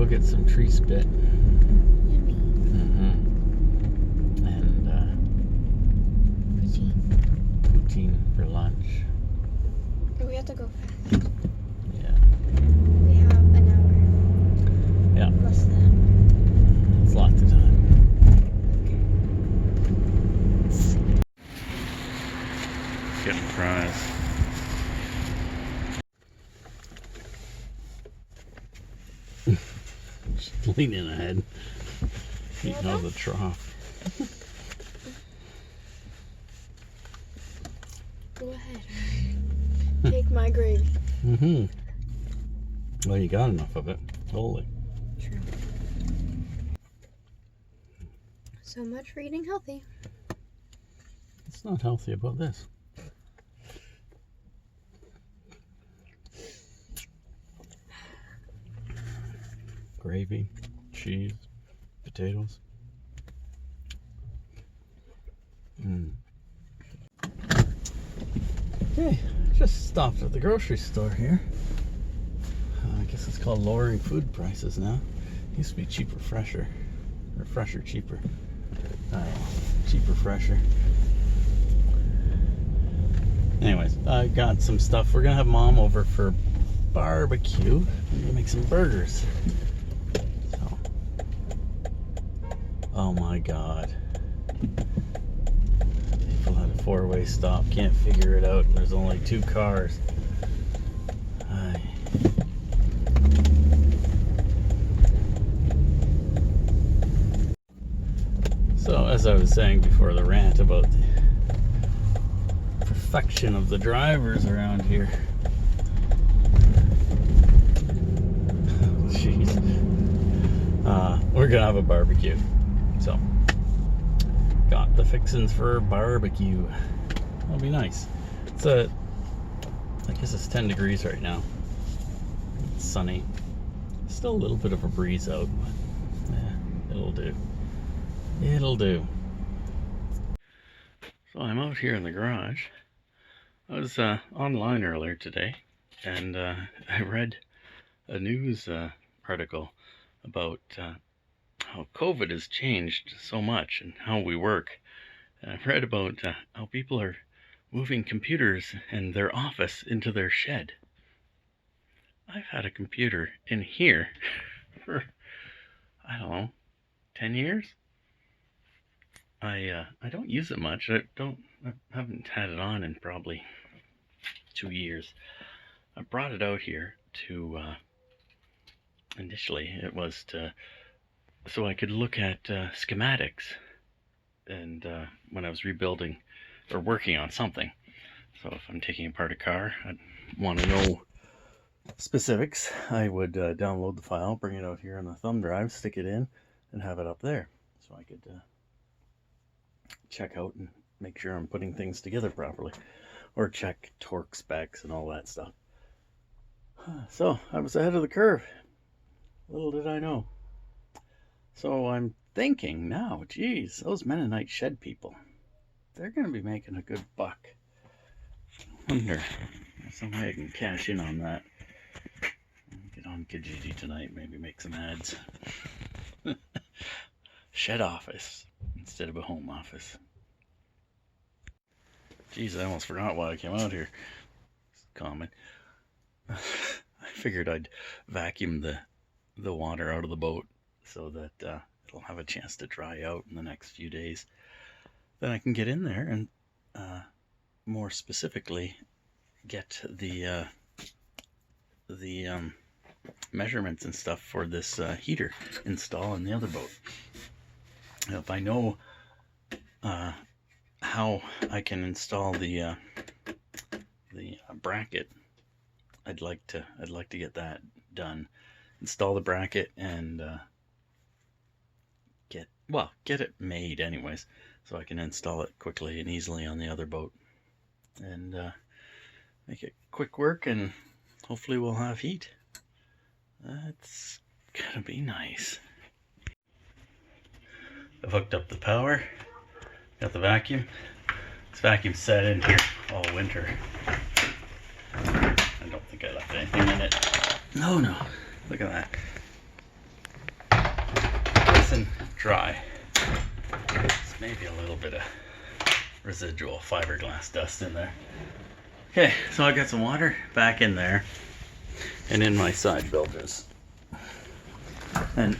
go get some tree spit. Yummy. And poutine for lunch. We have to go fast. Yeah. We have an hour. Yeah. Less than. It's lots of time. Getting fries. She's leaning ahead. Eating out of the trough. Go ahead. Take my gravy. Well, you got enough of it. Holy. True. So much for eating healthy. It's not healthy about this. Gravy, cheese, potatoes. Okay, just stopped at the grocery store here. I guess it's called lowering food prices now. Used to be cheaper, fresher. Or fresher, cheaper. I don't know. Cheaper, fresher. Anyways, I got some stuff. We're gonna have Mom over for barbecue. We're gonna make some burgers. So, oh my God. People at a four-way stop can't figure it out. There's only 2 cars. Aye. So, as I was saying before the rant about the perfection of the drivers around here. Jeez. We're gonna have a barbecue. So, got the fixins for barbecue. That'll be nice. I guess it's 10 degrees right now. It's sunny. Still a little bit of a breeze out, but it'll do. It'll do. So I'm out here in the garage. I was online earlier today, and I read a news article about how COVID has changed so much and how we work. And I've read about how people are moving computers in their office into their shed. I've had a computer in here for, I don't know, 10 years? I don't use it much. I haven't had it on in probably 2 years. I brought it out here to, initially it was so I could look at schematics and when I was rebuilding or working on something. So if I'm taking apart a car, I'd want to know specifics. I would download the file, bring it out here on a thumb drive, stick it in, and have it up there so I could check out and make sure I'm putting things together properly, or check torque specs and all that stuff. So I was ahead of the curve. Little did I know. So I'm thinking now, geez, those Mennonite shed people, they're going to be making a good buck. I wonder if somehow I can cash in on that. Get on Kijiji tonight, maybe make some ads. Shed office instead of a home office. Jeez, I almost forgot why I came out here. Comment. I figured I'd vacuum the water out of the boat so that it'll have a chance to dry out in the next few days. Then I can get in there and more specifically get the measurements and stuff for this heater install in the other boat. Now, if I know how I can install the bracket, I'd like to get that done. Install the bracket and get it made anyways, so I can install it quickly and easily on the other boat and make it quick work, and hopefully we'll have heat. That's gonna be nice. I've hooked up the power, got the vacuum. This vacuum set in here all winter. I don't think I left anything in it. No, look at that. dry. It's maybe a little bit of residual fiberglass dust in there. Okay, so I got some water back in there and in my side builders. And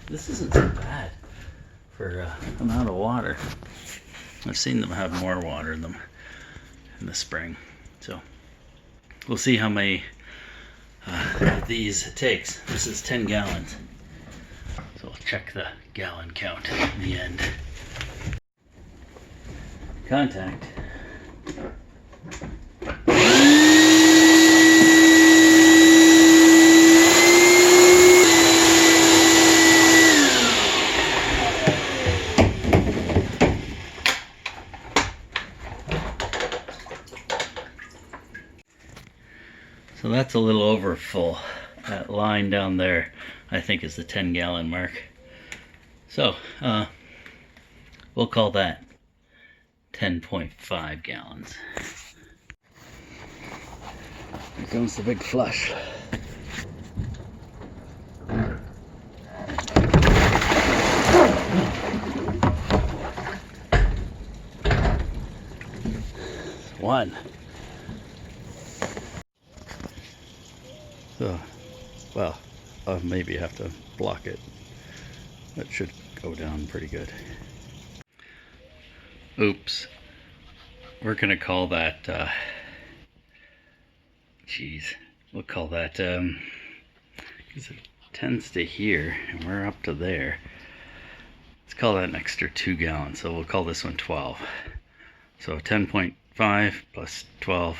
this isn't so bad for amount of water. I've seen them have more water in them in the spring. So we'll see how many of these it takes. This is 10 gallons. So we'll check the gallon count in the end. Contact. So that's a little over full. That line down there, I think, is the 10 gallon mark. So, we'll call that 10.5 gallons. Here comes the big flush. One. So, well, I'll maybe have to block it. That should go down pretty good. Oops. We're gonna call that, we'll call that, because it tends to here, and we're up to there. Let's call that an extra 2 gallons, so we'll call this one 12. So 10.5 plus 12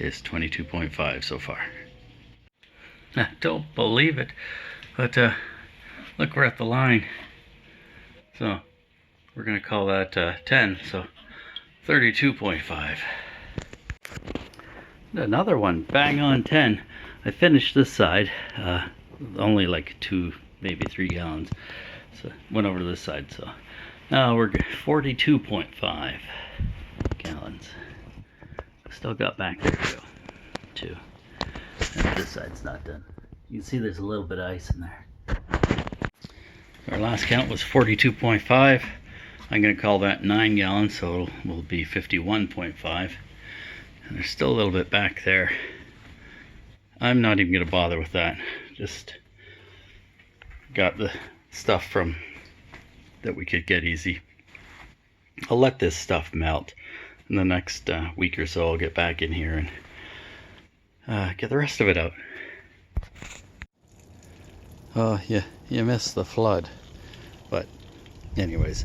is 22.5 so far. I don't believe it, but look, we're at the line. So we're gonna call that 10, so 32.5. Another one, bang on 10. I finished this side, only like 2, maybe 3 gallons. So went over to this side, so now we're 42.5 gallons. Still got back there to go, too. And this side's not done. You can see there's a little bit of ice in there. Our last count was 42.5. I'm going to call that 9 gallons, so it will be 51.5. And there's still a little bit back there. I'm not even going to bother with that. Just got the stuff from that we could get easy. I'll let this stuff melt. In the next week or so, I'll get back in here and get the rest of it out. Oh, yeah, you missed the flood. But anyways,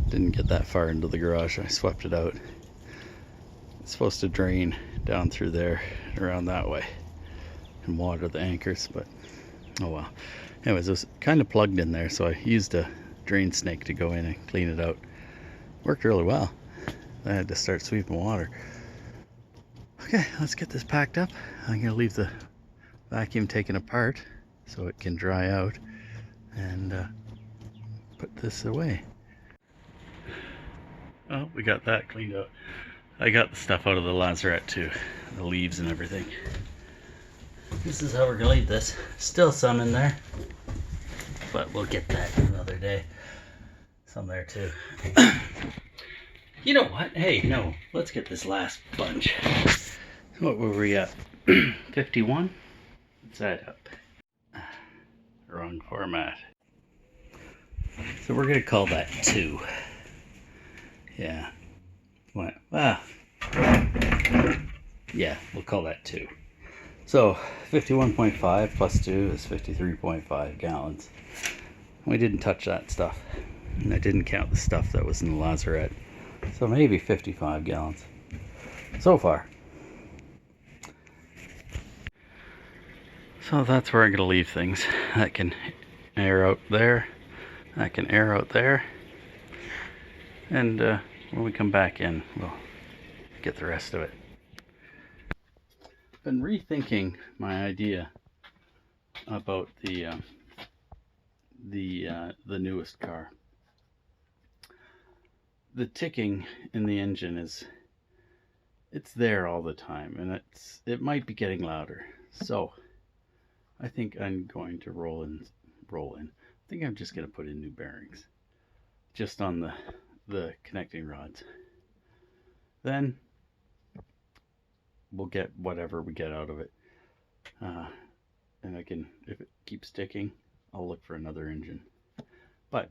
didn't get that far into the garage. I swept it out. It's supposed to drain down through there, around that way, and water the anchors, but oh well. Anyways, it was kind of plugged in there, so I used a drain snake to go in and clean it out. Worked really well. I had to start sweeping water. Okay, let's get this packed up. I'm gonna leave the vacuum taken apart so it can dry out, and put this away. Oh, we got that cleaned out. I got the stuff out of the lazarette too, the leaves and everything. This is how we're gonna leave this. Still some in there, but we'll get that another day. Some there too. You know what? Hey, no, let's get this last bunch. What were we at? 51? Let's add up. Wrong format. So we're gonna call that 2. Yeah. What? Ah. Yeah, we'll call that 2. So 51.5 plus 2 is 53.5 gallons. We didn't touch that stuff. And I didn't count the stuff that was in the lazarette. So maybe 55 gallons so far. So that's where I'm going to leave things. That can air out there. That can air out there. And when we come back in, we'll get the rest of it. Been rethinking my idea about the newest car. The ticking in the engine it's there all the time, and it might be getting louder. So I think I'm going to roll in think I'm just gonna put in new bearings, just on the connecting rods. Then we'll get whatever we get out of it, and I can, if it keeps sticking, I'll look for another engine. But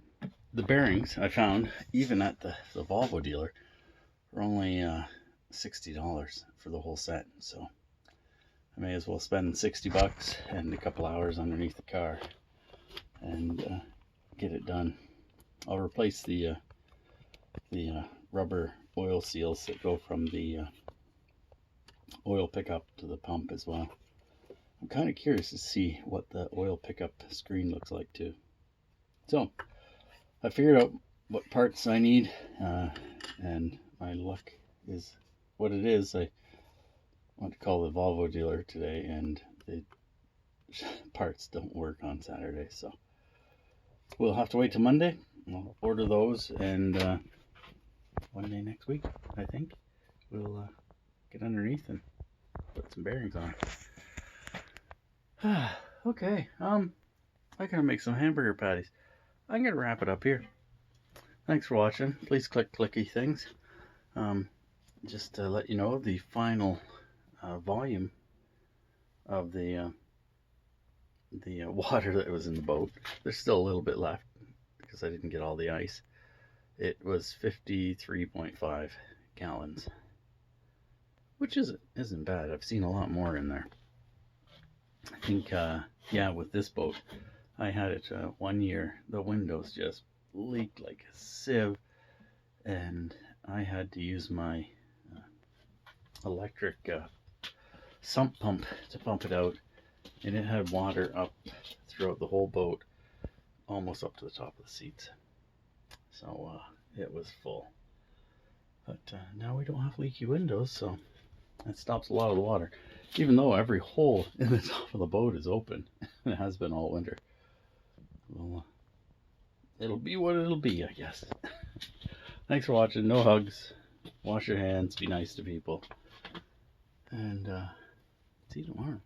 the bearings I found, even at the Volvo dealer, are only $60 for the whole set. So I may as well spend $60 and a couple hours underneath the car and get it done. I'll replace the rubber oil seals that go from the oil pickup to the pump as well. I'm kind of curious to see what the oil pickup screen looks like too. So I figured out what parts I need, and my luck is what it is. I went to call the Volvo dealer today, and the parts don't work on Saturday, so we'll have to wait till Monday. I'll order those, and one day next week, I think, we'll get underneath and put some bearings on. Okay, I gotta make some hamburger patties. I'm gonna wrap it up here. Thanks for watching. Please click clicky things. Just to let you know, the final volume of the water that was in the boat, there's still a little bit left because I didn't get all the ice. It was 53.5 gallons, which isn't bad. I've seen a lot more in there. I think, yeah, with this boat, I had it 1 year. The windows just leaked like a sieve, and I had to use my electric sump pump to pump it out, and it had water up throughout the whole boat, almost up to the top of the seats. So it was full. But now we don't have leaky windows, so that stops a lot of the water. Even though every hole in the top of the boat is open, and it has been all winter. Well, it'll be what it'll be, I guess. Thanks for watching. No hugs. Wash your hands. Be nice to people. And see you tomorrow.